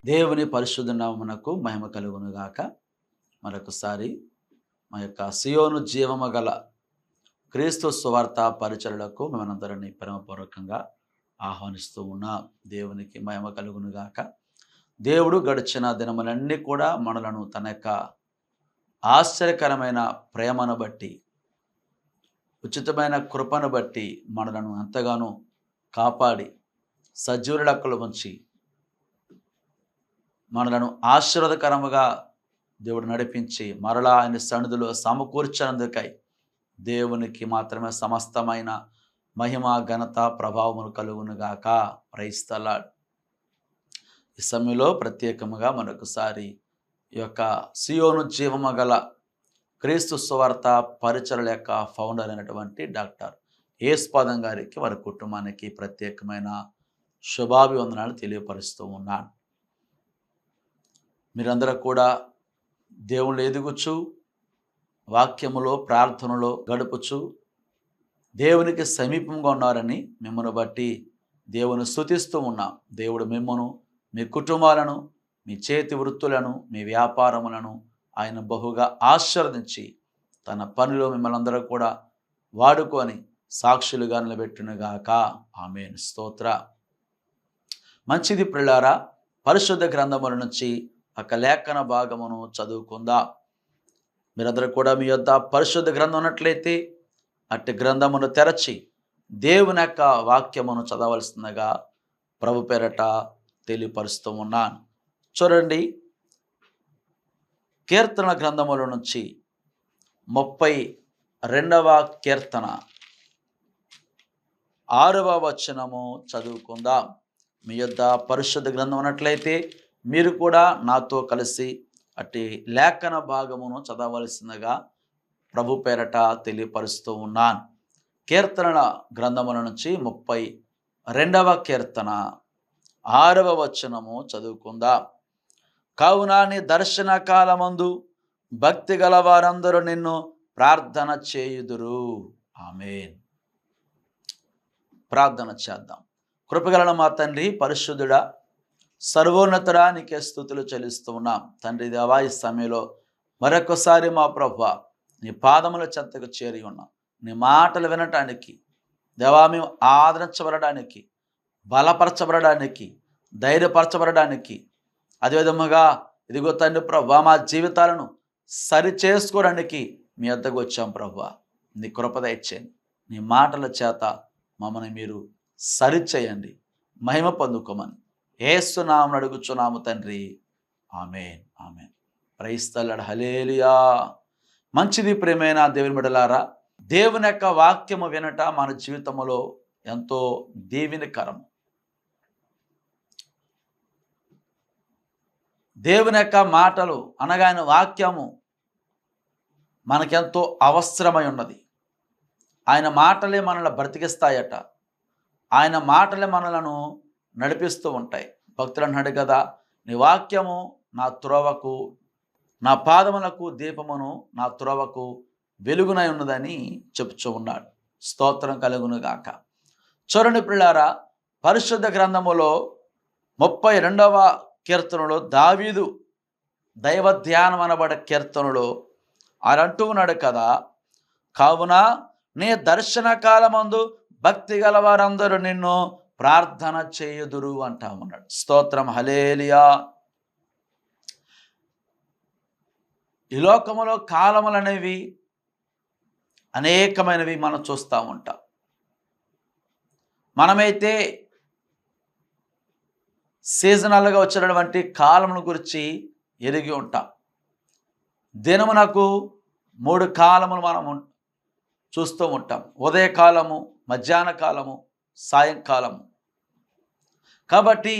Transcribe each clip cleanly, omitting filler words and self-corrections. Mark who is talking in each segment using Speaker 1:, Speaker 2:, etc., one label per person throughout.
Speaker 1: దేవుని పరిశుద్ధ నామమునకు మహిమ కలుగును గాక. మరొకసారి మా యొక్క సియోను జీవము గల క్రీస్తు సువార్త పరిచరులకు మనందరినీ ప్రేమపూర్వకంగా ఆహ్వానిస్తూ ఉన్నాం. దేవునికి మహిమ కలుగును గాక. దేవుడు గడిచిన దినములన్నీ కూడా మనలను తన యొక్క ఆశ్చర్యకరమైన ప్రేమను బట్టి, ఉచితమైన కృపను బట్టి మనలను ఎంతగానో కాపాడి సజీవుల లెక్కలో ఉంచి మనలను ఆశీర్వాదకరముగా దేవుడు నడిపించి మరలా ఆయన సన్నిధిలో సమకూర్చినందుకై దేవునికి మాత్రమే సమస్తమైన మహిమ ఘనత ప్రభావములు కలుగునుగాక. Praise the Lord. ఈ సమయంలో ప్రత్యేకముగా మరొకసారి ఈ యొక్క సియోను జీవము గల క్రీస్తు సువార్త పరిచరుల యొక్క ఫౌండర్ అయినటువంటి డాక్టర్ యేసుపాదం గారికి, వారి కుటుంబానికి ప్రత్యేకమైన శుభాభివందనాలు తెలియపరుస్తూ ఉన్నాను. మీరందరూ కూడా దేవుళ్ళు ఎదుగుచు, వాక్యములో ప్రార్థనలో గడుపుచు దేవునికి సమీపంగా ఉన్నారని మిమ్మల్ని బట్టి దేవుని స్తుతిస్తూ ఉన్నాం. దేవుడు మిమ్మను, మీ కుటుంబాలను, మీ చేతి వృత్తులను, మీ వ్యాపారములను ఆయన బహుగా ఆశీర్వదించి తన పనిలో మిమ్మల్ని అందరూ కూడా వాడుకొని సాక్షులుగా నిలబెట్టునుగాక. ఆమేన్. స్తోత్ర. మంచిది ప్రియులారా, పరిశుద్ధ గ్రంథముల నుంచి ఒక లేఖన భాగమును చదువుకుందాం. మీరందరూ కూడా మీ యొద్ద పరిశుద్ధ గ్రంథం ఉన్నట్లయితే అట్టి గ్రంథమును తెరచి దేవుని యొక్క వాక్యమును చదవలసిందిగా ప్రభు పేరట తెలియపరుస్తూ ఉన్నాను. చూడండి, కీర్తన గ్రంథముల నుంచి 32వ కీర్తన 6వ వచనము చదువుకుందాం. మీ యొద్ద పరిశుద్ధ గ్రంథం ఉన్నట్లయితే మీరు కూడా నాతో కలిసి అట్టి లేఖన భాగమును చదవలసిందిగా ప్రభు పేరట తెలియపరుస్తూ ఉన్నాను. కీర్తనల గ్రంథముల నుంచి 32వ కీర్తన 6వ వచనము చదువుకుందాం. కావున నీ దర్శన కాలమందు భక్తి గల వారందరూ నిన్ను ప్రార్థన చేయుదురు. ఆమేన్. ప్రార్థన చేద్దాం. కృపగల మా తండ్రి, పరిశుద్ధుడా, సర్వోన్నతుడా, నీకే స్తుతులు చెల్లిస్తూ ఉన్నాం. తండ్రి దేవా, ఈ సమయంలో మరొకసారి మా ప్రభువా నీ పాదముల చెంతకు చేరి ఉన్నాం. నీ మాటలు వినటానికి దేవా, మేము ఆదరించబడడానికి, బలపరచబడడానికి, ధైర్యపరచబడడానికి, అదేవిధముగా ఇదిగో తండ్రి ప్రభువా మా జీవితాలను సరి చేసుకోవడానికి మీ వద్దకు వచ్చాం. ప్రభువా నీ కృప దయచేయండి. నీ మాటల చేత మమ్మల్ని మీరు సరిచేయండి, మహిమ పొందుకోమని యేసు నామమున అడుగుచున్నాము తండ్రి. Amen. Amen. Praise the lord. Hallelujah. మంచిది ప్రియమైన దేవుని బిడ్డలారా, దేవుని యొక్క వాక్యము వినట మన జీవితంలో ఎంతో దీవెనకరం. దేవుని యొక్క మాటలు అనగా ఆయన వాక్యము మనకెంతో అవసరమై ఉన్నది. ఆయన మాటలే మనల్ని బ్రతికిస్తాయట. ఆయన మాటలే మనలను నడిపిస్తూ ఉంటాయి. భక్తులు అన్నాడు కదా, నీ వాక్యము నా త్రోవకు, నా పాదములకు దీపమును, నా త్రోవకు వెలుగునై ఉన్నదని చెప్పుచూ ఉన్నాడు. స్తోత్రం కలుగును గాక. చూడండి ప్రియులారా, పరిశుద్ధ గ్రంథములో 32వ కీర్తనలో దావీదు దైవ ధ్యానం అనబడే కీర్తనలో ఆయన అంటూ ఉన్నాడు కదా, కావున నీ దర్శన కాలమందు భక్తి గల వారందరూ నిన్ను ప్రార్థన చేయుదురు అంటా ఉన్నాడు. స్తోత్రం. హల్లెలూయా. ఈ లోకములో కాలములు అనేవి అనేకమైనవి మనం చూస్తూ ఉంటాం. మనమైతే సీజనల్గా వచ్చినటువంటి కాలముల గురించి ఎరిగి ఉంటాం. దినమునకు 3 కాలములు మనం చూస్తూ ఉంటాం. ఉదయకాలము, మధ్యాహ్న కాలము, సాయంకాలము. కాబట్టి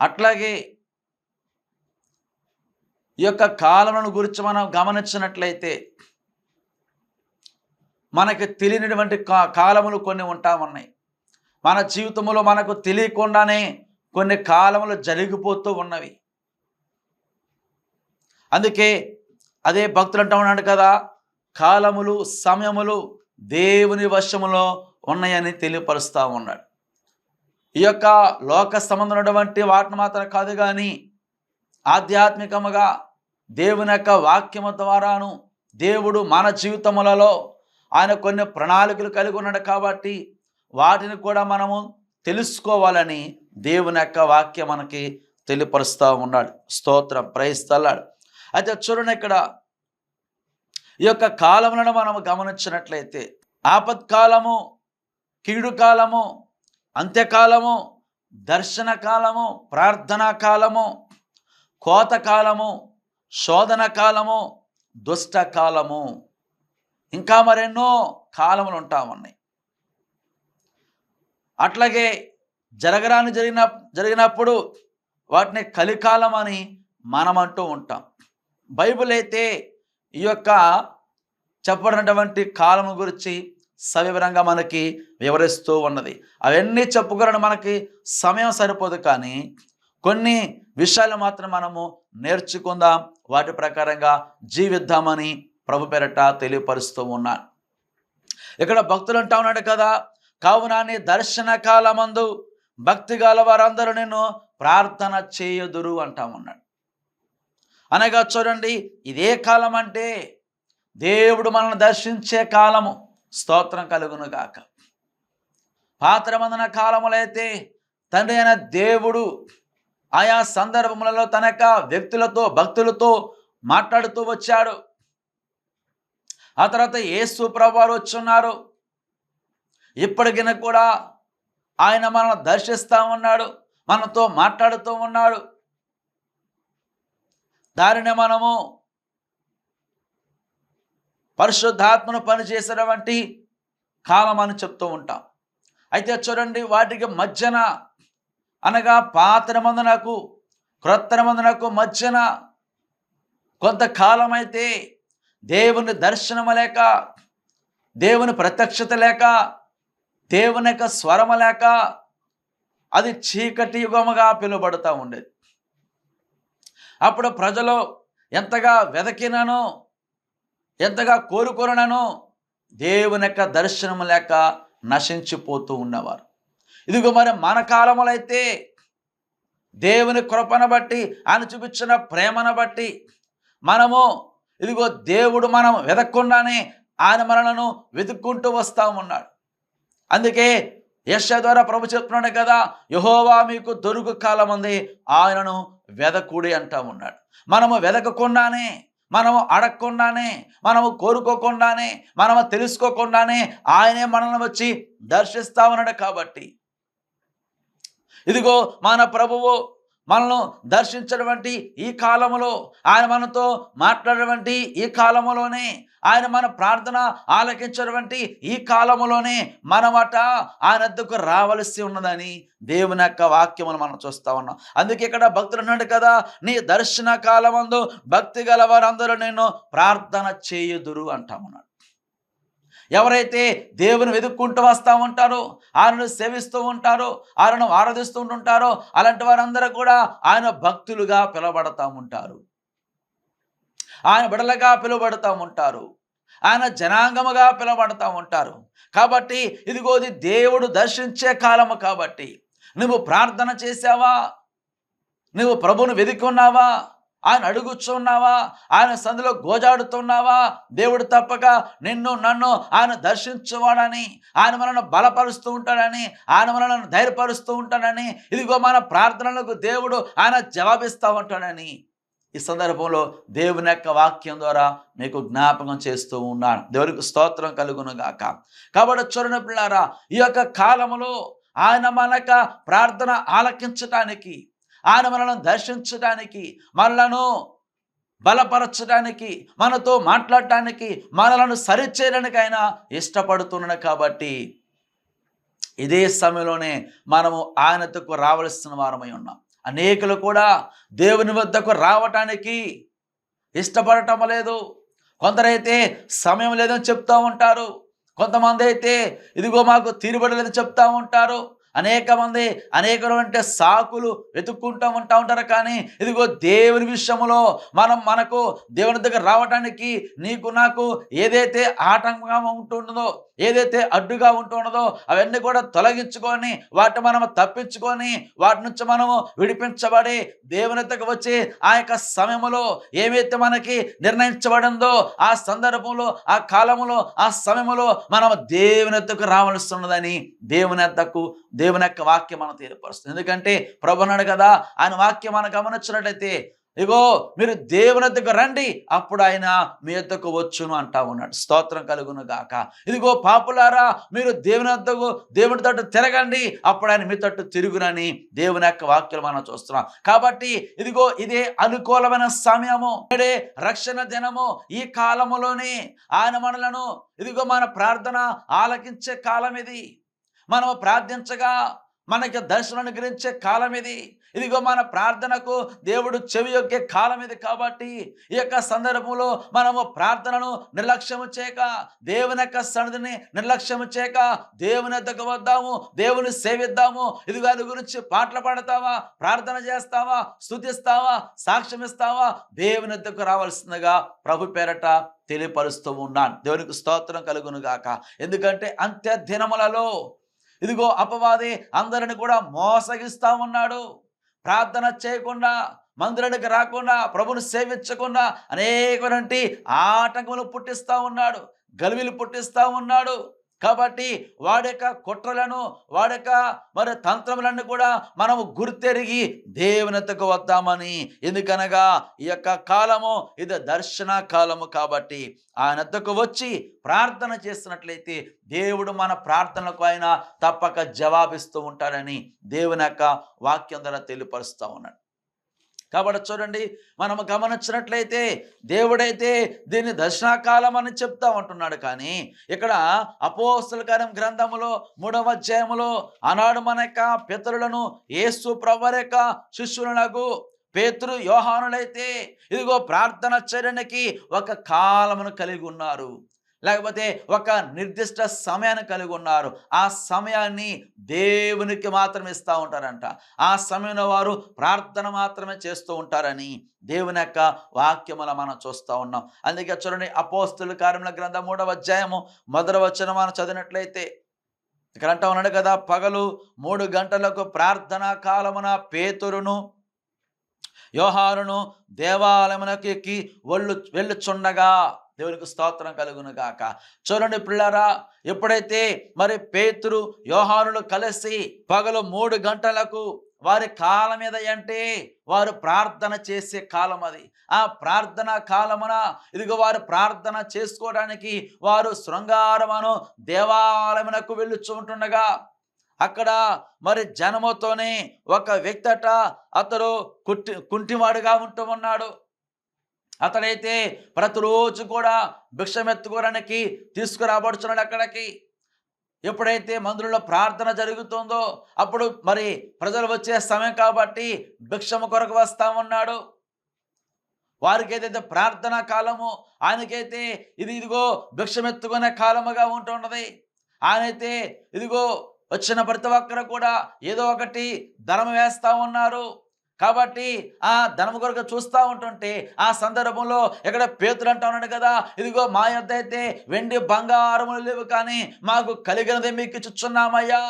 Speaker 1: అట్లాగే ఈ యొక్క కాలములను గురించి మనం గమనించినట్లయితే మనకు తెలియనటువంటి కాలములు కొన్ని ఉన్నాయి. మన జీవితంలో మనకు తెలియకుండానే కొన్ని కాలములు జరిగిపోతూ ఉన్నవి. అందుకే అదే భక్తులు అంటూ ఉన్నాడు కదా, కాలములు, సమయములు దేవుని వశములో ఉన్నాయని తెలియపరుస్తూ ఉన్నాడు. ఈ యొక్క లోక సంబంధమైనటువంటి వాటిని మాత్రం కాదు కానీ ఆధ్యాత్మికముగా దేవుని యొక్క వాక్యము ద్వారాను దేవుడు మన జీవితములలో ఆయన కొన్ని ప్రణాళికలు కలిగి ఉన్నాడు కాబట్టి వాటిని కూడా మనము తెలుసుకోవాలని దేవుని యొక్క వాక్యం మనకి తెలియపరుస్తూ ఉన్నాడు. స్తోత్రం, ప్రైస్తలాడు. అయితే చూడండి, ఇక్కడ ఈ యొక్క కాలములను మనము గమనించినట్లయితే ఆపత్కాలము, కీడు కాలము, అంత్యకాలము, దర్శన కాలము, ప్రార్థనా కాలము, కోత కాలము, శోధన కాలము, దుష్ట కాలము, ఇంకా మరెన్నో కాలములు ఉంటామన్నాయి. అట్లాగే జరిగినప్పుడు వాటిని కలికాలం అని మనం అంటూ ఉంటాం. బైబిల్ అయితే ఈ యొక్క చెప్పబడినటువంటి కాలము గురించి సవివరంగా మనకి వివరిస్తూ ఉన్నది. అవన్నీ చెప్పుకోవడం మనకి సమయం సరిపోదు, కానీ కొన్ని విషయాలు మాత్రం మనము నేర్చుకుందాం, వాటి ప్రకారంగా జీవిద్దామని ప్రభు పేరట తెలియపరుస్తూ ఉన్నాను. ఇక్కడ భక్తులు అంటా ఉన్నాడు కదా, కావున నీ దర్శన కాలమందు భక్తి గల వారందరూ నిన్ను ప్రార్థన చేయుదురు అంటా ఉన్నాడు. అనగా చూడండి, ఇదే కాలం అంటే దేవుడు మనల్ని దర్శించే కాలము. స్తోత్రం కలుగును గాక. పాత్రమందున కాలములైతే తండ్రి అయిన దేవుడు ఆయా సందర్భములలో తన యొక్క వ్యక్తులతో, భక్తులతో మాట్లాడుతూ వచ్చాడు. ఆ తర్వాత యేసు ప్రభువారు వచ్చున్నారు. ఇప్పటికిన కూడా ఆయన మనల్ని దర్శిస్తూ ఉన్నాడు, మనతో మాట్లాడుతూ ఉన్నాడు. దానిని మనము పరిశుద్ధాత్మను పనిచేసేటువంటి కాలం అని చెప్తూ ఉంటాం. అయితే చూడండి, వాటికి మధ్యన అనగా పాత నిబంధనకు క్రొత్త నిబంధనకు మధ్యన కొంతకాలం అయితే దేవుని దర్శనము లేక, దేవుని ప్రత్యక్షత లేక, దేవుని యొక్క స్వరము లేక అది చీకటి యుగముగా పిలువబడుతూ ఉండేది. అప్పుడు ప్రజలు ఎంతగా వెదకినను, ఎంతగా కోరుకొనను దేవుని యొక్క దర్శనము లేక నశించిపోతూ ఉన్నవారు. ఇదిగో మరి మన కాలములో అయితే దేవుని కృపను బట్టి, ఆయన చూపించిన ప్రేమను బట్టి మనము ఇదిగో దేవుడు మనం వెతకకుండానే ఆయన మనలను వెతుక్కుంటూ వస్తూ ఉన్నాడు. అందుకే యెషయా ద్వారా ప్రభు చెప్తున్నాడు కదా, యెహోవా మీకు దొరుకు కాలం ఉంది, ఆయనను వెదకుడి అంటా ఉన్నాడు. మనము వెదకకుండానే, మనము అడగకుండానే, మనము కోరుకోకుండానే, మనము తెలుసుకోకుండానే ఆయనే మనల్ని వచ్చి దర్శిస్తా ఉన్నాడు. కాబట్టి ఇదిగో మన ప్రభువు మనల్ని దర్శించినటువంటి ఈ కాలములో, ఆయన మనతో మాట్లాడినటువంటి ఈ కాలములోనే, ఆయన మన ప్రార్థన ఆలకించినటువంటి ఈ కాలములోనే మనమట ఆయన వద్దకు రావలసి ఉన్నదని దేవుని యొక్క వాక్యమును మనం చూస్తూ ఉన్నాం. అందుకే ఇక్కడ భక్తులు అన్నాడు కదా, నీ దర్శన కాలమందు భక్తి గల వారందరూ నేను ప్రార్థన చేయుదురు అంటామన్నాడు. ఎవరైతే దేవుని వెతుక్కుంటూ వస్తూ ఉంటారో, ఆయనను సేవిస్తూ ఉంటారో, ఆయనను ఆరాధిస్తూ ఉంటారో, అలాంటి వారందరూ కూడా ఆయన భక్తులుగా పిలువబడతా ఉంటారు, ఆయన బిడలుగా పిలువబడతా ఉంటారు, ఆయన జనాంగముగా పిలువబడతా ఉంటారు. కాబట్టి ఇదిగోది దేవుడు దర్శించే కాలము. కాబట్టి నువ్వు ప్రార్థన చేసావా, నువ్వు ప్రభువును వెతుకున్నావా, ఆయన అడుగుచున్నావా, ఆయన సందులో గోజాడుతున్నావా, దేవుడు తప్పక నిన్ను నన్ను ఆయన దర్శించువాడని, ఆయన మనల్ని బలపరుస్తూ ఉంటాడని, ఆయన మనల్ని ధైర్యపరుస్తూ ఉంటాడని, ఇదిగో మన ప్రార్థనలకు దేవుడు ఆయన జవాబిస్తూ ఉంటాడని ఈ సందర్భంలో దేవుని యొక్క వాక్యం ద్వారా మీకు జ్ఞాపకం చేస్తూ ఉన్నాను. దేవునికి స్తోత్రం కలుగును గాక. కాబట్టి చూడండి పిల్లారా, ఈ యొక్క కాలములో ఆయన మన యొక్క ప్రార్థన ఆలకించటానికి, ఆయన మనల్ని దర్శించడానికి, మనలను బలపరచడానికి, మనతో మాట్లాడటానికి, మనలను సరిచేయడానికి ఆయన ఇష్టపడుతున్నాడు. కాబట్టి ఇదే సమయంలోనే మనము ఆయనకు రావలసిన వారమై ఉన్నాం. అనేకులు కూడా దేవుని వద్దకు రావటానికి ఇష్టపడటం లేదు. కొందరైతే సమయం లేదని చెప్తూ ఉంటారు, కొంతమంది అయితే ఇదిగో మాకు తీరుబడలేదని చెప్తూ ఉంటారు, అనేక మంది అనేకటువంటి సాకులు వెతుక్కుంటూ ఉంటారు. కానీ ఇదిగో దేవుని విషయంలో మనకు దేవుని దగ్గర రావడానికి నీకు నాకు ఏదైతే ఆటంకంగా ఉంటుందో, ఏదైతే అడ్డుగా ఉంటున్నదో అవన్నీ కూడా తొలగించుకొని వాటిని మనము తప్పించుకొని వాటి నుంచి మనము విడిపించబడి దేవుని దగ్గరకు వచ్చి ఆ యొక్క సమయంలో ఏమైతే మనకి నిర్ణయించబడిందో ఆ సందర్భంలో, ఆ కాలంలో, ఆ సమయంలో మనం దేవుని యొద్దకు రావాల్సి ఉన్నదని దేవుని యొక్క వాక్యం మనం తెలియపరుస్తుంది. ఎందుకంటే ప్రభు అన్నాడు కదా, ఆయన వాక్యం మనం గమనించినట్లయితే ఇగో మీరు దేవుని యొద్దకు రండి, అప్పుడు ఆయన మీ యొద్దకు వచ్చును అంటా ఉన్నాడు. స్తోత్రం కలుగును గాక. ఇదిగో పాపులారా, మీరు దేవుని తట్టు తిరగండి, అప్పుడు ఆయన మీ తట్టు తిరుగునని దేవుని యొక్క వాక్యాలు మనం చూస్తున్నాం. కాబట్టి ఇదిగో ఇదే అనుకూలమైన సమయము, ఇదే రక్షణ దినము. ఈ కాలములోనే ఆయన మనలను ఇదిగో మన ప్రార్థన ఆలకించే కాలం ఇది. మనము ప్రార్థించగా మనకి దర్శనం అనుగ్రహించే కాలం ఇది. ఇదిగో మన ప్రార్థనకు దేవుడు చెవి యొక్కే కాలం ఇది. కాబట్టి ఈ యొక్క సందర్భంలో మనము ప్రార్థనను నిర్లక్ష్యము చేయక, దేవుని యొక్క సన్నిధిని నిర్లక్ష్యము చేయక దేవుని వద్దకు వద్దాము, దేవుని సేవిద్దాము. ఇదిగో దాని గురించి పాటలు పాడతావా, ప్రార్థన చేస్తావా, స్తుతిస్తావా, సాక్ష్యం ఇస్తావా, దేవుని వద్దకు రావాల్సిందిగా ప్రభు పేరట తెలియపరుస్తూ ఉన్నాను. దేవునికి స్తోత్రం కలుగును గాక. ఎందుకంటే అంత్య దినములలో ఇదిగో అపవాది అందరిని కూడా మోసగిస్తా ఉన్నాడు. ప్రార్థన చేయకుండా, మందిరానికి రాకుండా, ప్రభుని సేవించకుండా అనేకటువంటి ఆటంకములు పుట్టిస్తూ ఉన్నాడు, గలిబిలు పుట్టిస్తూ ఉన్నాడు. కాబట్టి వాడి యొక్క కుట్రలను, వాడి యొక్క మరి తంత్రములను కూడా మనము గుర్తెరిగి దేవుని వద్దకు వద్దామని. ఎందుకనగా ఈ యొక్క కాలము ఇది దర్శన కాలము. కాబట్టి ఆయన వద్దకు వచ్చి ప్రార్థన చేసినట్లయితే దేవుడు మన ప్రార్థనలకు ఆయన తప్పక జవాబిస్తూ ఉంటాడని దేవుని యొక్క వాక్యం ద్వారా తెలియపరుస్తూ ఉన్నాడు. కాబట్టి చూడండి, మనము గమనించినట్లయితే దేవుడైతే దీన్ని దర్శనకాలం అని చెప్తా ఉంటున్నాడు. కానీ ఇక్కడ అపోస్తలుల కార్యం గ్రంథములో 3వ అధ్యాయములో ఆనాడు మన యొక్క పితరులను యేసు ప్రభువారి యొక్క శిష్యులకు పేతురు, యోహానులైతే ఇదిగో ప్రార్థన చేయడానికి ఒక కాలమును కలిగి ఉన్నారు, లేకపోతే ఒక నిర్దిష్ట సమయాన్ని కలిగి ఉన్నారు. ఆ సమయాన్ని దేవునికి మాత్రమే ఇస్తూ ఉంటారంట. ఆ సమయంలో వారు ప్రార్థన మాత్రమే చేస్తూ ఉంటారని దేవుని యొక్క వాక్యముల మనం చూస్తూ ఉన్నాం. అందుకే చూడండి, అపోస్తలుల కార్యముల గ్రంథం 3వ అధ్యాయము 1వ వచనం మనం చదివినట్లయితే ఇక్కడ అంటా ఉన్నాడు కదా, పగలు 3 గంటలకు ప్రార్థనా కాలమున పేతురును యోహానును దేవాలయమునకు ఎక్కి వెళ్ళుచుండగా. దేవునికి స్తోత్రం కలుగును గాక. చూడండి పిల్లారా, ఎప్పుడైతే మరి పేతురు యోహానులు కలిసి పగలు 3 గంటలకు వారి కాలం మీద అంటే వారు ప్రార్థన చేసే కాలం అది. ఆ ప్రార్థన కాలమున ఇదిగో వారు ప్రార్థన చేసుకోవడానికి వారు శృంగారమును దేవాలయమునకు వెళ్ళుచుంటుండగా అక్కడ మరి జనముతోనే ఒక వ్యక్తి అట, అతడు కుంటివాడుగా ఉంటూ ఉన్నాడు. అతడైతే ప్రతిరోజు కూడా భిక్షమెత్తుకోవడానికి తీసుకురాబడుచున్నాడు అక్కడికి. ఎప్పుడైతే మందిరంలో ప్రార్థన జరుగుతుందో అప్పుడు మరి ప్రజలు వచ్చే సమయం కాబట్టి భిక్షము కొరకు వస్తా ఉన్నాడు. వారికి ఏదైతే ప్రార్థనా కాలము, ఆయనకైతే ఇదిగో భిక్షమెత్తుకునే కాలముగా ఉంటున్నది. ఆయనైతే ఇదిగో వచ్చిన ప్రతి ఒక్కరు కూడా ఏదో ఒకటి ధనం వేస్తూ ఉన్నారు. కాబట్టి ఆ ధనము కొరకు చూస్తూ ఉంటుంటే ఆ సందర్భంలో ఇక్కడ పేతురు అంటా ఉన్నాడు కదా, ఇదిగో మా యొద్ద అయితే వెండి బంగారములు లేవు, కానీ మాకు కలిగినది మీకు ఇచ్చుచున్నామయ్యా,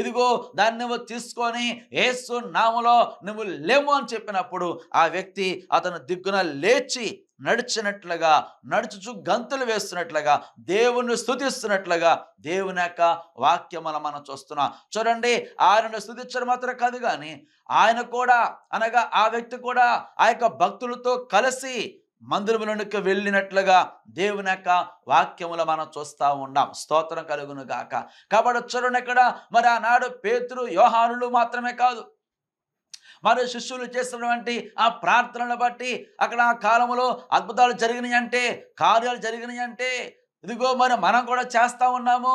Speaker 1: ఇదిగో దాన్ని నువ్వు తీసుకొని యేసు నామములో నువ్వు లేము అని చెప్పినప్పుడు ఆ వ్యక్తి అతను దిగ్గున లేచి నడుచుచున్నట్లుగా, నడుచుచు గంతులు వేస్తున్నట్లుగా, దేవుణ్ణి స్తుతిస్తున్నట్లుగా దేవుని యొక్క వాక్యమును మనం చూస్తున్నాం. చూడండి, ఆయనను స్తుతించడం మాత్రం కాదు, కానీ ఆయన కూడా అనగా ఆ వ్యక్తి కూడా ఆ యొక్క భక్తులతో కలిసి మందిరములోనికి వెళ్ళినట్లుగా దేవుని యొక్క వాక్యములు మనం చూస్తూ ఉన్నాం. స్తోత్రం కలుగును గాక. కాబట్టి చూడండి, ఇక్కడ మరి ఆనాడు పేతురు యోహానులు మాత్రమే కాదు, మరి శిష్యులు చేస్తున్నటువంటి ఆ ప్రార్థనలు బట్టి అక్కడ ఆ కాలంలో అద్భుతాలు జరిగినాయి అంటే, కార్యాలు జరిగినాయి అంటే ఇదిగో మరి మనం కూడా చేస్తూ ఉన్నాము,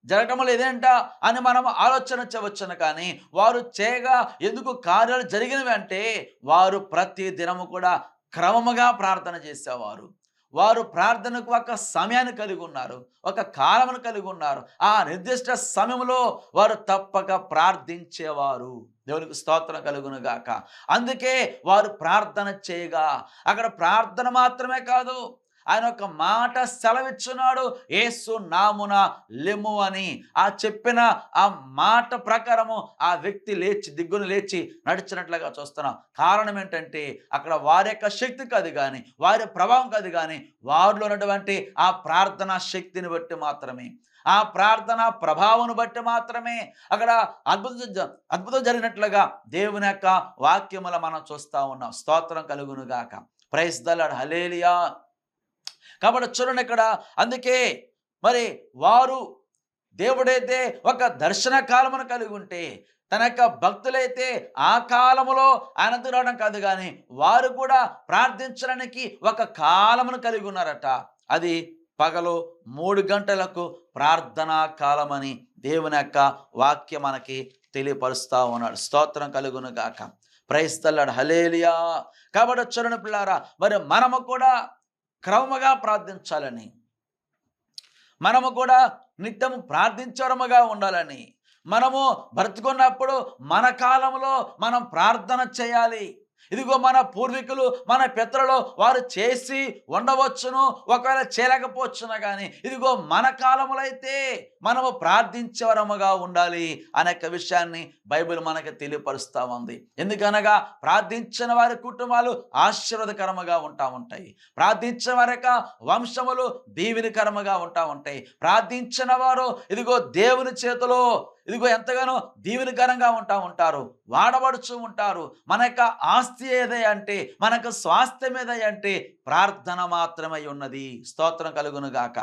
Speaker 1: జరగటం లేదేంట అని మనం ఆలోచన చేయవచ్చును. కానీ వారు చేయగా ఎందుకు కార్యాలు జరిగినవి అంటే వారు ప్రతి దినము కూడా క్రమముగా ప్రార్థన చేసేవారు. వారు ప్రార్థనకు ఒక సమయాన్ని కలిగి ఉన్నారు, ఒక కాలమును కలిగి ఉన్నారు. ఆ నిర్దిష్ట సమయంలో వారు తప్పక ప్రార్థించేవారు. దేవునికి స్తోత్రం కలుగును గాక. అందుకే వారు ప్రార్థన చేయగా, అక్కడ ప్రార్థన మాత్రమే కాదు, ఆయన ఒక మాట సెలవిచ్చున్నాడు, యేసు నామున లెమ్ము అని. ఆ చెప్పిన ఆ మాట ప్రకారము ఆ వ్యక్తి లేచి దిగ్గున లేచి నడిచినట్లుగా చూస్తున్నాం. కారణం ఏంటంటే అక్కడ వారి యొక్క శక్తి కాదు కానీ, వారి ప్రభావం కాదు కానీ, వారిలో ఉన్నటువంటి ఆ ప్రార్థనా శక్తిని బట్టి మాత్రమే, ఆ ప్రార్థన ప్రభావం బట్టి మాత్రమే అక్కడ అద్భుతం జరిగినట్లుగా దేవుని యొక్క వాక్యముల మనం చూస్తూ ఉన్నాం. స్తోత్రం కలుగును గాక. ప్రైజ్ ద లార్డ్, హల్లెలూయా. కాబట్టి చూడండి ఇక్కడ, అందుకే మరి వారు దేవుడైతే ఒక దర్శన కాలమును కలిగి ఉంటే, తన యొక్క భక్తులైతే ఆ కాలములో ఆయనతో రావడం కాదు కానీ, వారు కూడా ప్రార్థించడానికి ఒక కాలమును కలిగి ఉన్నారట. అది పగలు 3 గంటలకు ప్రార్థనా కాలమని దేవుని యొక్క వాక్యం మనకి తెలియపరుస్తూ ఉన్నాడు. స్తోత్రం కలుగును గాక. ప్రైజ్ ద లార్డ్, హల్లెలూయా. కాబట్టి చూడండి పిల్లారా, మరి మనము కూడా క్రమముగా ప్రార్థించాలని, మనము కూడా నిత్యము ప్రార్థించడముగా ఉండాలని, మనము బ్రతుకున్నప్పుడు మన కాలంలో మనం ప్రార్థన చేయాలి. ఇదిగో మన పూర్వీకులు, మన పితరులు వారు చేసి ఉండవచ్చును, ఒకవేళ చేయలేకపోవచ్చును, కానీ ఇదిగో మన కాలంలో అయితే మనము ప్రార్థించేవరముగా ఉండాలి అనే విషయాన్ని బైబిల్ మనకి తెలియపరుస్తూ ఉంది. ఎందుకనగా ప్రార్థించిన వారి కుటుంబాలు ఆశీర్వాదకరముగా ఉంటాయి, ప్రార్థించిన వారి యొక్క వంశములు దీవెనకరముగా ఉంటాయి. ప్రార్థించిన వారు ఇదిగో దేవుని చేతిలో ఇదిగో ఎంతగానో దీవెనకరంగా ఉంటారు, వాడబడుచు ఉంటారు. మన యొక్క ఆస్తి ఏదంటే, మనకు స్వాస్థ్యం ఏదంటే ప్రార్థన మాత్రమై ఉన్నది. స్తోత్రం కలుగును గాక.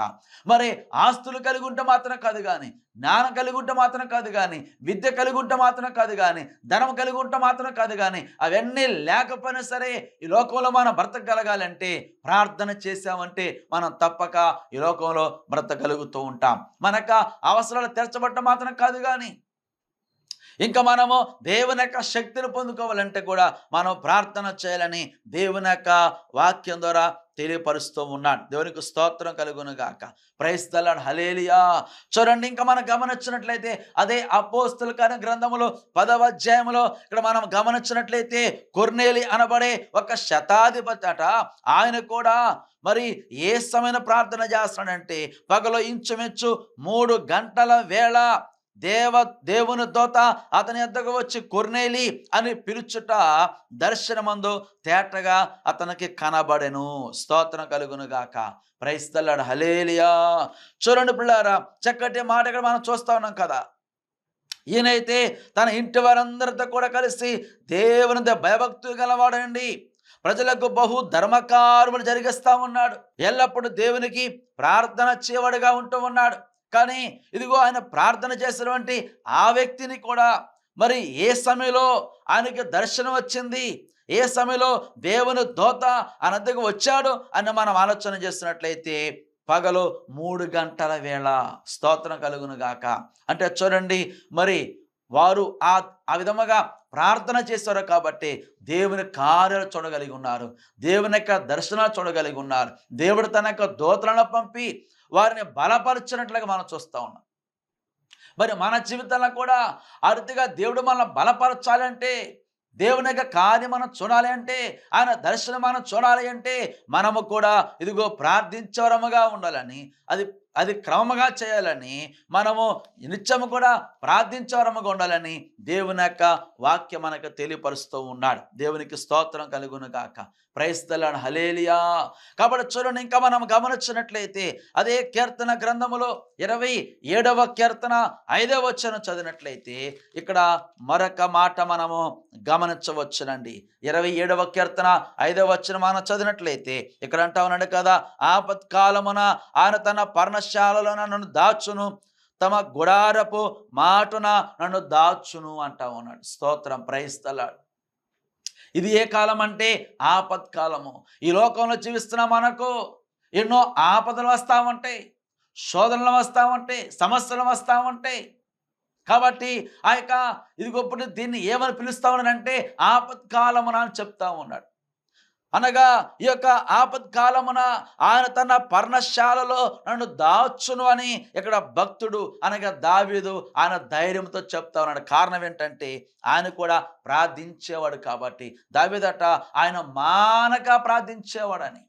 Speaker 1: మరి ఆస్తులు కలిగి ఉంటే మాత్రం కాదు కానీ, జ్ఞానం కలిగి ఉంటే మాత్రం కాదు కానీ, విద్య కలిగి ఉంటే మాత్రం కాదు కానీ, ధనం కలిగి ఉంటే మాత్రం కాదు కానీ, అవన్నీ లేకపోయినా సరే ఈ లోకంలో మనం బ్రతకగలగాలంటే, ప్రార్థన చేశామంటే మనం తప్పక ఈ లోకంలో బ్రతకగలుగుతూ ఉంటాం. మనకు అవసరాలు తీర్చబడటం మాత్రం కాదు కానీ, ఇంకా మనము దేవుని యొక్క శక్తిని పొందుకోవాలంటే కూడా మనం ప్రార్థన చేయాలని దేవుని యొక్క వాక్యం ద్వారా తెలియపరుస్తూ ఉన్నాడు. దేవునికి స్తోత్రం కలుగును గాక. ప్రైజ్ ద లార్డ్, హల్లెలూయా. చూడండి, ఇంకా మనం గమనించినట్లయితే అదే అపోస్తలుల కార్య గ్రంథములో 10వ అధ్యాయంలో ఇక్కడ మనం గమనించినట్లయితే కొర్నేలి అనబడే ఒక శతాధిపతి అట, ఆయన కూడా మరి ఏ సమయం ప్రార్థన చేస్తాడంటే పగలు ఇంచుమించు 3 గంటల వేళ దేవుని దూత అతని యొద్దకు వచ్చి కొర్నేలి అని పిలుచుట దర్శనమందు తేటగా అతనికి కనబడెను. స్తోత్రం కలుగును గాక. ప్రైజ్ ద లార్డ్, హల్లెలూయా. చూడండి పిల్లారా, చక్కటి మాట ఇక్కడ మనం చూస్తా ఉన్నాం కదా. ఈయనైతే తన ఇంటి వారందరితో కూడా కలిసి దేవుని భయభక్తులు గలవాడండి, ప్రజలకు బహు ధర్మకార్యములు జరిగిస్తా ఉన్నాడు, ఎల్లప్పుడూ దేవునికి ప్రార్థన చేయవాడుగా ఉంటూ ఉన్నాడు. కానీ ఇదిగో ఆయన ప్రార్థన చేసినటువంటి ఆ వ్యక్తిని కూడా మరి ఏ సమయంలో ఆయనకి దర్శనం వచ్చింది, ఏ సమయంలో దేవుని దూత ఆయన వద్దకు వచ్చాడు అని మనం ఆలోచన చేస్తున్నట్లయితే పగలు 3 గంటల వేళ. స్తోత్రం కలుగును గాక. అంటే చూడండి, మరి వారు ఆ విధముగా ప్రార్థన చేశారు కాబట్టి దేవుని కార్యాలు చూడగలిగి ఉన్నారు, దేవుని యొక్క దర్శనాలు చూడగలిగి ఉన్నారు. దేవుడు తన యొక్క దూతలను పంపి వారిని బలపరిచినట్లుగా మనం చూస్తూ ఉన్నాం. మరి మన జీవితంలో కూడా ఆ రీతిగా దేవుడు మనల్ని బలపరచాలంటే, దేవుని యొక్క కార్యం మనం చూడాలి అంటే, ఆయన దర్శనం మనం చూడాలి అంటే మనము కూడా ఇదిగో ప్రార్థించవరముగా ఉండాలని, అది క్రమముగా చేయాలని, మనము నిత్యము కూడా ప్రార్థించవరముగా ఉండాలని దేవుని యొక్క వాక్యం మనకు తెలియపరుస్తూ ఉన్నాడు. దేవునికి స్తోత్రం కలుగును గాక. ప్రైజ్ ద లార్డ్, హల్లెలూయా. కాబట్టి చూడండి, ఇంకా మనం గమనించినట్లయితే అదే కీర్తన గ్రంథములో 27వ కీర్తన 5వ వచనం చదివినట్లయితే ఇక్కడ మరొక మాట మనము గమనించవచ్చునండి. 27వ కీర్తన 5వ వచనం మనం చదివినట్లయితే ఇక్కడ అంటా ఉన్నాడు కదా, ఆపత్కాలమున ఆయన తన పర్ణశాలలో నన్ను దాచును, తమ గుడారపు మాటున నన్ను దాచును అంటా ఉన్నాడు. స్తోత్రం, ప్రైజ్ ద లార్డ్. ఇది ఏ కాలం అంటే ఆపత్కాలము. ఈ లోకంలో జీవిస్తున్న మనకు ఎన్నో ఆపదలు వస్తూ ఉంటాయి, శోధనలు వస్తూ ఉంటాయి, సమస్యలు వస్తూ ఉంటాయి. కాబట్టి ఆ యొక్క ఇదిగొప్పుడు దీన్ని ఏమని పిలుస్తా ఉన్నాడంటే ఆపత్కాలమున అని చెప్తా ఉన్నాడు. అనగా ఈ యొక్క ఆపత్కాలమున ఆయన తన పర్ణశాలలో నన్ను దాచును అని ఇక్కడ భక్తుడు అనగా దావీదు ఆయన ధైర్యంతో చెప్తా ఉన్నాడు. కారణం ఏంటంటే ఆయన కూడా ప్రార్థించేవాడు కాబట్టి. దావీదట ఆయన మానక ప్రార్థించేవాడని,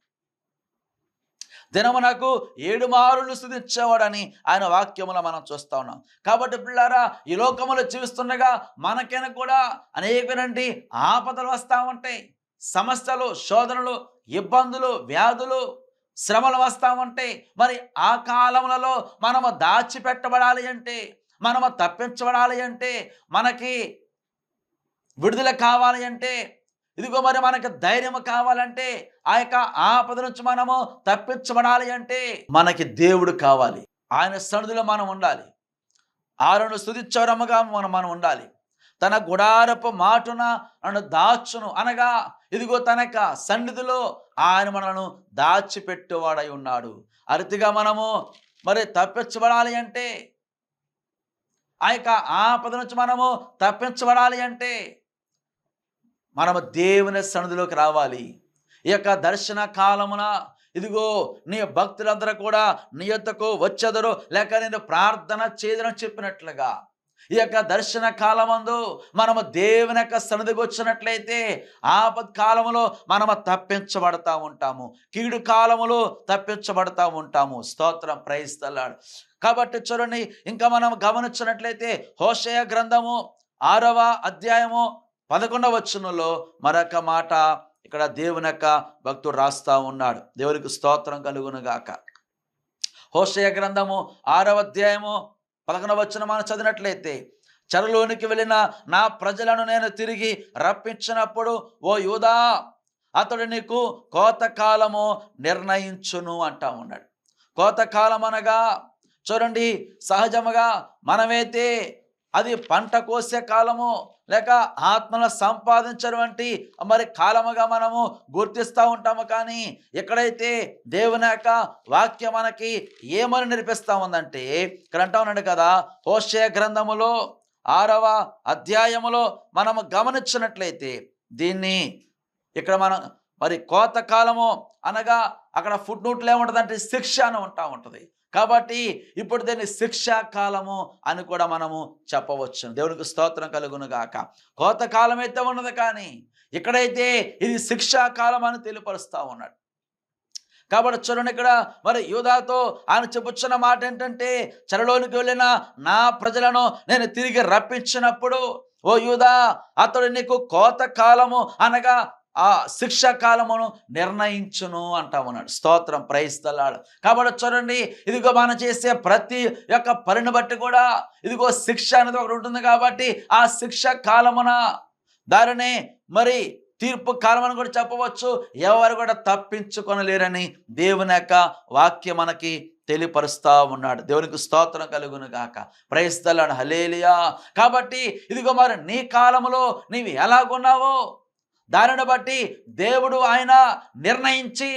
Speaker 1: దినమునకు 7 మారులు స్తుతించేవాడని ఆయన వాక్యములో మనం చూస్తా ఉన్నాం. కాబట్టి పిల్లారా, ఈ లోకములో జీవిస్తుండగా మనకైనా కూడా అనేకమంది ఆపదలు వస్తూ ఉంటాయి. సమస్యలు, శోధనలు, ఇబ్బందులు, వ్యాధులు, శ్రమలు వస్తూ ఉంటాయి. మరి ఆ కాలములలో మనము దాచిపెట్టబడాలి అంటే, మనము తప్పించబడాలి అంటే, మనకి విడుదల కావాలి అంటే, ఇదిగో మరి మనకు ధైర్యం కావాలంటే, ఆ యొక్క ఆపద నుంచి మనము తప్పించబడాలి అంటే మనకి దేవుడు కావాలి. ఆయన సన్నిధిలో మనం ఉండాలి. ఆయనను స్తుతించవరముగా మనం ఉండాలి. తన గుడారపు మాటున నన్ను దాచును అనగా ఇదిగో తన యొక్క సన్నిధిలో ఆయన మనను దాచిపెట్టేవాడై ఉన్నాడు. అరితిగా మనము మరి తప్పించబడాలి అంటే, ఆ యొక్క ఆపద నుంచి మనము తప్పించబడాలి అంటే మనము దేవుని సన్నిధిలోకి రావాలి. ఈ యొక్క దర్శన కాలమున ఇదిగో నీ భక్తులందరూ కూడా నీ యొద్దకు వచ్చెదరు, లేక నేను ప్రార్థన చేయదని చెప్పినట్లుగా ఈ యొక్క దర్శన కాలమందు మనము దేవుని యొక్క సన్నిధికి వచ్చినట్లయితే ఆపత్ కాలములో మనము తప్పించబడతా ఉంటాము, కీడు కాలములో తప్పించబడతా ఉంటాము. స్తోత్రం, ప్రైజ్ ది లార్డ్. కాబట్టి చూడండి, ఇంకా మనం గమనించినట్లయితే హోషేయ గ్రంథము 6వ అధ్యాయము 11వ వచనంలో మరొక మాట ఇక్కడ దేవుని యొక్క భక్తుడు రాస్తా ఉన్నాడు. దేవునికి స్తోత్రం కలుగును గాక. హోషేయ గ్రంథము 6వ అధ్యాయము 11వ వచనం మనం చదివినట్లయితే, చెరలోనికి వెళ్ళిన నా ప్రజలను నేను తిరిగి రప్పించినప్పుడు ఓ యూదా, అతడు నీకు కోతకాలము నిర్ణయించును అంటా ఉన్నాడు. కోతకాలం అనగా చూడండి, సహజముగా మనమైతే అది పంట కోసే కాలము లేక ఆత్మను సంపాదించినటువంటి మరి కాలముగా మనము గుర్తిస్తూ ఉంటాము. కానీ ఎక్కడైతే దేవుని యొక్క వాక్యం మనకి ఏమని నేర్పిస్తూ ఉందంటే, ఇక్కడ అంటా ఉన్నాడు కదా, హోషేయ గ్రంథములో 6వ అధ్యాయములో మనము గమనించినట్లయితే దీన్ని ఇక్కడ మనం మరి కోతకాలము అనగా అక్కడ ఫుట్ నోట్లు ఏముంటుందంటే శిక్ష అని ఉంటుంది. కాబట్టి ఇప్పుడు దీన్ని శిక్షా కాలము అని కూడా మనము చెప్పవచ్చు. దేవునికి స్తోత్రం కలుగును గాక. కోతకాలం అయితే ఉన్నది, కానీ ఇక్కడైతే ఇది శిక్షా కాలం అని తెలియపరుస్తూ ఉన్నాడు. కాబట్టి చూడండి, ఇక్కడ మరి యూదాతో ఆయన చెప్పుచున్న మాట ఏంటంటే, చెరలోనికి వెళ్ళిన నా ప్రజలను నేను తిరిగి రప్పించినప్పుడు ఓ యూదా, అతడు నీకు కోతకాలము అనగా ఆ శిక్షా కాలమును నిర్ణయించును అంటా ఉన్నాడు. స్తోత్రం, ప్రైజ్ ది లార్డ్. కాబట్టి చూడండి, ఇదిగో మనం చేసే ప్రతి యొక్క పనిని బట్టి కూడా ఇదిగో శిక్ష అనేది ఒకటి ఉంటుంది. కాబట్టి ఆ శిక్ష కాలమున దానిని మరి తీర్పు కాలం అని కూడా చెప్పవచ్చు. ఎవరు కూడా తప్పించుకొనలేరని దేవుని యొక్క వాక్యం మనకి తెలియపరుస్తా ఉన్నాడు. దేవునికి స్తోత్రం కలుగును గాక. ప్రైజ్ ది లార్డ్, హల్లెలూయా. కాబట్టి ఇదిగో మరి నీ కాలంలో నీవు ఎలాగున్నావో దానిని బట్టి దేవుడు ఆయన నిర్ణయించి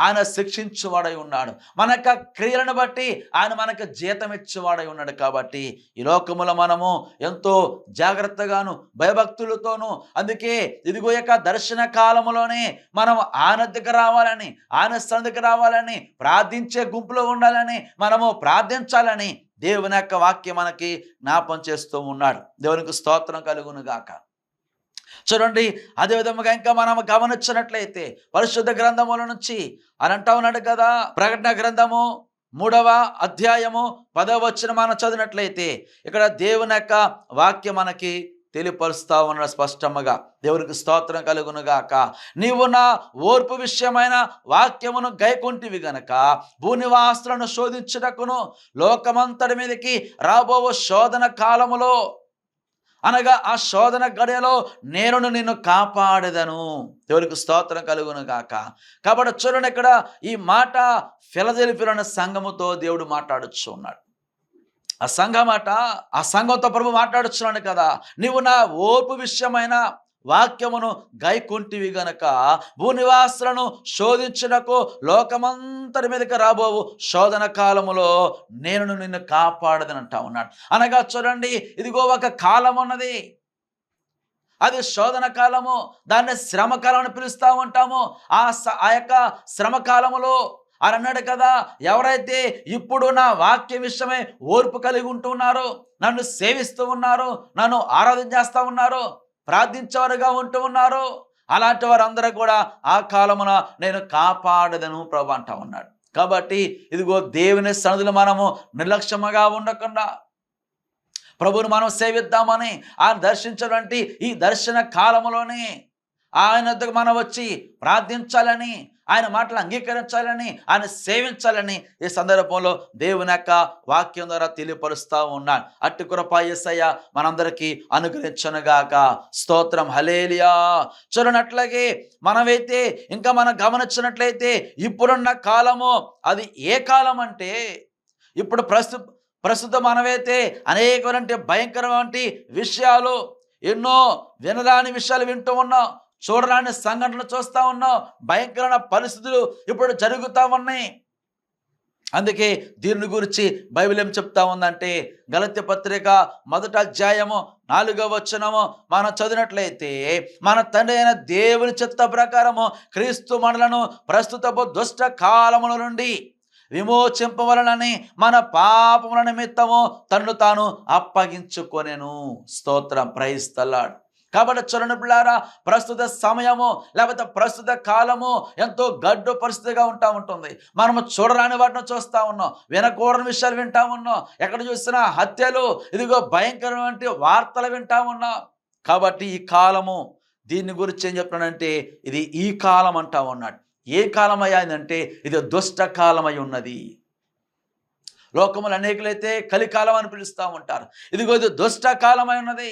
Speaker 1: ఆయన శిక్షించువాడై ఉన్నాడు. మన యొక్క క్రియలను బట్టి ఆయన మనకు జీతం ఇచ్చేవాడై ఉన్నాడు. కాబట్టి ఈ లోకములో మనము ఎంతో జాగ్రత్తగాను భయభక్తులతోనూ, అందుకే ఇదిగో యొక్క దర్శన కాలములోనే మనం ఆయన దగ్గర రావాలని, ఆయన సన్నిధికి రావాలని, ప్రార్థించే గుంపులో ఉండాలని, మనము ప్రార్థించాలని దేవుని యొక్క వాక్యం మనకి జ్ఞాపం చేస్తూ ఉన్నాడు. దేవునికి స్తోత్రం కలుగును గాక. చూడండి, అదే విధముగా ఇంకా మనం గమనించినట్లయితే పరిశుద్ధ గ్రంథముల నుంచి అని అంటా ఉన్నాడు కదా, ప్రకటన గ్రంథము 3వ అధ్యాయము 10వ వచనం మనం చదివినట్లయితే ఇక్కడ దేవుని యొక్క వాక్యం మనకి తెలియపరుస్తా ఉన్నాడు స్పష్టముగా. దేవునికి స్తోత్రం కలుగును గాక. నీవు నా ఓర్పు విషయమైన వాక్యమును గైకొంటివి గనక భూనివాసులను శోధించుటకును లోకమంతటి మీదకి రాబో శోధన కాలములో అనగా ఆ శోధన గడియలో నేను నిన్ను కాపాడేదను. దేవునికి స్తోత్రం కలుగును గాక. కాబట్టి చూడండి, ఇక్కడ ఈ మాట ఫిలదెల్ఫియా సంఘముతో దేవుడు మాట్లాడుచు ఉన్నాడు. ఆ సంఘంతో ప్రభు మాట్లాడుచున్నాడు కదా, నీవు నా ఓర్పు విషయమైన వాక్యమును గైకొంటివి గనక భూనివాసులను శోధించుటకు లోకమంతటి మీదకి రాబోవు శోధన కాలములో నేను నిన్ను కాపాడదని అంటా ఉన్నాడు. అనగా చూడండి, ఇదిగో ఒక కాలం ఉన్నది. అది శోధన కాలము, దాన్ని శ్రమ కాలం అని పిలుస్తూ ఉంటాము. ఆ యొక్క శ్రమ కాలములో అని అన్నాడు కదా, ఎవరైతే ఇప్పుడు నా వాక్య విషయమై ఓర్పు కలిగి ఉంటున్నారో, నన్ను సేవిస్తూ ఉన్నారు, నన్ను ఆరాధన చేస్తూ ఉన్నారు, ప్రార్థించేవారుగా ఉంటూ ఉన్నారు, అలాంటి వారందరూ కూడా ఆ కాలమున నేను కాపాడదను ప్రభు అంటా ఉన్నాడు. కాబట్టి ఇదిగో దేవుని సన్నిధిలో మనము నిర్లక్ష్యముగా ఉండకుండా ప్రభువును మనం సేవిద్దామని ఆయన దర్శించినటువంటి ఈ దర్శన కాలంలోనే ఆయన వద్దకు మనం వచ్చి ప్రార్థించాలని, ఆయన మాటలు అంగీకరించాలని, ఆయన సేవించాలని ఈ సందర్భంలో దేవుని యొక్క వాక్యం ద్వారా తెలియపరుస్తూ ఉన్నాను. అట్టి కృప యేసయ్య మనందరికీ అనుగ్రహించునుగాక. స్తోత్రం, హల్లెలూయా. చూడనట్లయితే మనమైతే ఇంకా మనం గమనించినట్లయితే ఇప్పుడున్న కాలము అది ఏ కాలం అంటే, ఇప్పుడు ప్రస్తుతం మనమైతే అనేకమైన భయంకరమైన విషయాలు, ఎన్నో వినరాని విషయాలు వింటూ ఉన్నాం, చూడరాని సంఘటనలు చూస్తూ ఉన్నాం, భయంకరమైన పరిస్థితులు ఇప్పుడు జరుగుతూ ఉన్నాయి. అందుకే దీని గురించి బైబిల్ ఏం చెప్తా ఉందంటే, గలతీ పత్రిక 1వ అధ్యాయము 4వ వచనము మనం చదివినట్లయితే, మన తండ్రి అయిన దేవుని చిత్త ప్రకారము క్రీస్తు మనలను ప్రస్తుతపు దుష్ట కాలముల నుండి విమోచింపవలనని మన పాపముల నిమిత్తము తన్ను తాను అప్పగించుకొనెను. స్తోత్రం, ప్రైజ్ ది లార్డ్. కాబట్టి చూడండి పిల్లారా, ప్రస్తుత సమయము లేకపోతే ప్రస్తుత కాలము ఎంతో గడ్డు పరిస్థితిగా ఉంటుంది. మనము చూడరాని వాటిని చూస్తూ ఉన్నాం, వినకూడని విషయాలు వింటా ఉన్నాం, ఎక్కడ చూసినా హత్యలు, ఇదిగో భయంకరమైన వార్తలు వింటా ఉన్నాం. కాబట్టి ఈ కాలము, దీని గురించి ఏం చెప్తున్నానంటే, ఇది ఈ కాలం అంటా ఉన్నాడు. ఏ కాలం అయ్యిందంటే ఇది దుష్ట కాలమై ఉన్నది. లోకములు అనేకులైతే కలికాలం అని పిలుస్తూ ఉంటారు. ఇదిగో ఇది దుష్ట కాలమై ఉన్నది.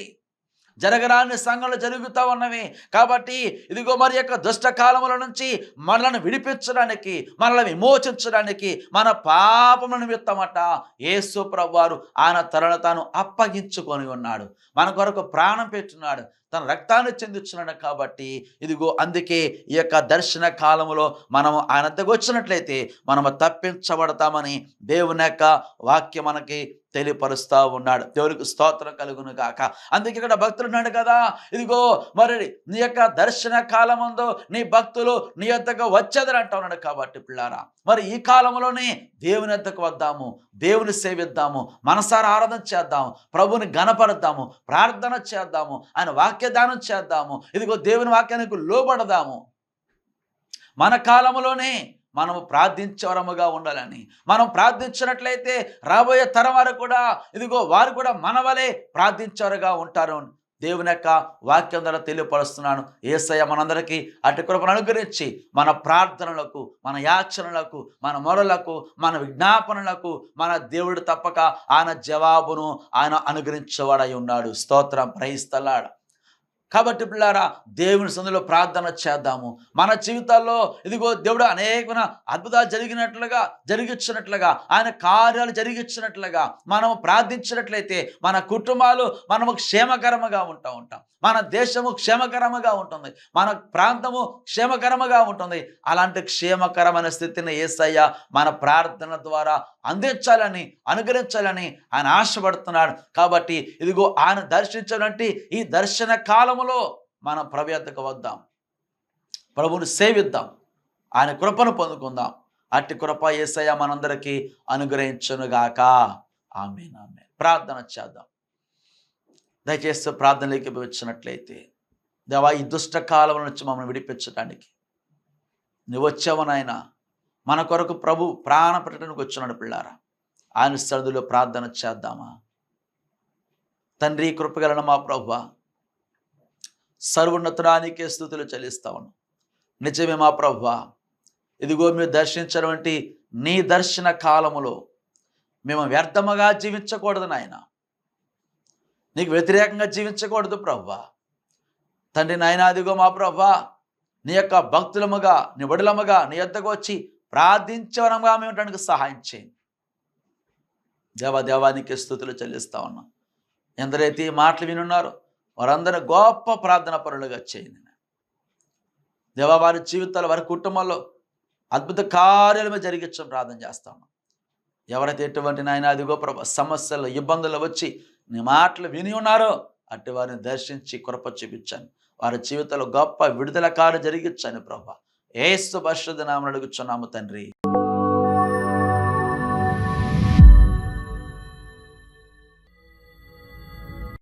Speaker 1: జరగరాని సంఘటనలు జరుగుతూ ఉన్నవి. కాబట్టి ఇదిగో మరి యొక్క దుష్ట కాలముల నుంచి మనల్ని విడిపించడానికి, మనల్ని విమోచించడానికి, మన పాపముల నిమిత్తమట యేసు ప్రభువారు ఆయన తనను తాను అప్పగించుకొని ఉన్నాడు. మన కొరకు ప్రాణం పెట్టున్నాడు, తన రక్తాన్ని చెందించున్నాడు. కాబట్టి ఇదిగో అందుకే ఈ యొక్క దర్శన కాలములో మనము ఆయన వద్దకు వచ్చినట్లయితే మనము తప్పించబడతామని దేవుని యొక్క వాక్యం మనకి తెలియపరుస్తూ ఉన్నాడు. దేవునికి స్తోత్రం కలుగును గాక. అందుకే ఇక్కడ భక్తులు ఉన్నాడు కదా, ఇదిగో మరి నీ యొక్క దర్శన కాలమందు నీ భక్తులు నీ వద్దకు వచ్చేదని అంటా ఉన్నాడు. కాబట్టి పిల్లారా, మరి ఈ కాలంలోనే దేవుని వద్దకు వద్దాము, దేవుని సేవిద్దాము, మనసారా ఆరాధన చేద్దాము, ప్రభుని గణపడదాము, ప్రార్థన చేద్దాము, ఆయన వాక్యదానం చేద్దాము, ఇదిగో దేవుని వాక్యానికి లోబడదాము. మన కాలంలోనే మనము ప్రార్థించేవరముగా ఉండాలని, మనం ప్రార్థించినట్లయితే రాబోయే తరం వారు కూడా ఇదిగో వారు కూడా మన వలె ప్రార్థించేవారుగా ఉంటారు. దేవుని యొక్క వాక్యం ద్వారా తెలియపరుస్తున్నాను. యేసయ్య మనందరికీ అటు కృపను అనుగ్రహించి మన ప్రార్థనలకు, మన యాచనలకు, మన మొరలకు, మన విజ్ఞాపనలకు మన దేవుడు తప్పక ఆయన జవాబును ఆయన అనుగ్రహించేవాడై ఉన్నాడు. స్తోత్రం, ప్రైజ్ ది లార్డ్. కాబట్టి పిల్లారా, దేవుని సన్నిధిలో ప్రార్థన చేద్దాము. మన జీవితాల్లో ఇదిగో దేవుడు అనేకమైన అద్భుతాలు జరిగించినట్లుగా ఆయన కార్యాలు జరిగించినట్లుగా మనము ప్రార్థించినట్లయితే మన కుటుంబాలు మనము క్షేమకరముగా ఉంటాం, మన దేశము క్షేమకరముగా ఉంటుంది, మన ప్రాంతము క్షేమకరముగా ఉంటుంది. అలాంటి క్షేమకరమైన స్థితిని యేసయ్య మన ప్రార్థన ద్వారా అందించాలని, అనుగ్రహించాలని ఆయన ఆశపడుతున్నాడు. కాబట్టి ఇదిగో ఆయన దర్శించినటువంటి ఈ దర్శన కాలములో మనం ప్రభు యొద్దకు వద్దాం, ప్రభువుని సేవిద్దాం, ఆయన కృపను పొందుకుందాం. అట్టి కృప యేసయ్య మనందరికీ అనుగ్రహించునుగాక. ఆమేన్, ఆమేన్. ప్రార్థన చేద్దాం. దయచేసి ప్రార్థనలోకి వచ్చినట్లయితే, దేవా, ఈ దుష్ట కాలం నుంచి మమ్మల్ని విడిపించడానికి నువ్వు వచ్చావు నాయన. మన కొరకు ప్రభు ప్రాణ పెట్టడానికి వచ్చినాడు. పిల్లారా, ఆయన సన్నిధిలో ప్రార్థన చేద్దామా? తండ్రి, కృపగలన మా ప్రభువా, సర్వోన్నతుడానికే స్తుతులు చెల్లిస్తా ఉన్నాం. నిజమే మా ప్రభువా, ఇదిగో మీరు దర్శించినటువంటి నీ దర్శన కాలములో మేము వ్యర్థముగా జీవించకూడదు నాయన, నీకు వ్యతిరేకంగా జీవించకూడదు ప్రభువా. తండ్రి నాయన, అదిగో మా ప్రభువా, నీ యొక్క భక్తులముగా, నీ వడులముగా నీ యొద్దకు వచ్చి ప్రార్థించవరంగా మేము ఉండడానికి సహాయం చేయండి. దేవానికి స్తుతులు చెల్లిస్తా ఉన్నాం. ఎందరైతే ఈ మాటలు వినున్నారో వారందరూ గొప్ప ప్రార్థన పరులుగా చేయండి. దేవా, వారి జీవితాలు, వారి కుటుంబంలో అద్భుత కార్యాలు మేము జరిగించడం ప్రార్థన చేస్తా ఉన్నాం. ఎవరైతే ఎటువంటి నాయన అదిగో ప్రభు సమస్యలు, ఇబ్బందులు వచ్చి నీ మాటలు విని ఉన్నారో అట్టి వారిని దర్శించి కృప చూపించండి. వారి జీవితంలో గొప్ప విడుదల కార్యం జరిగించండి ప్రభా. యేసు పరిశుద్ధ నామమున అడుగుచున్నాము తండ్రి,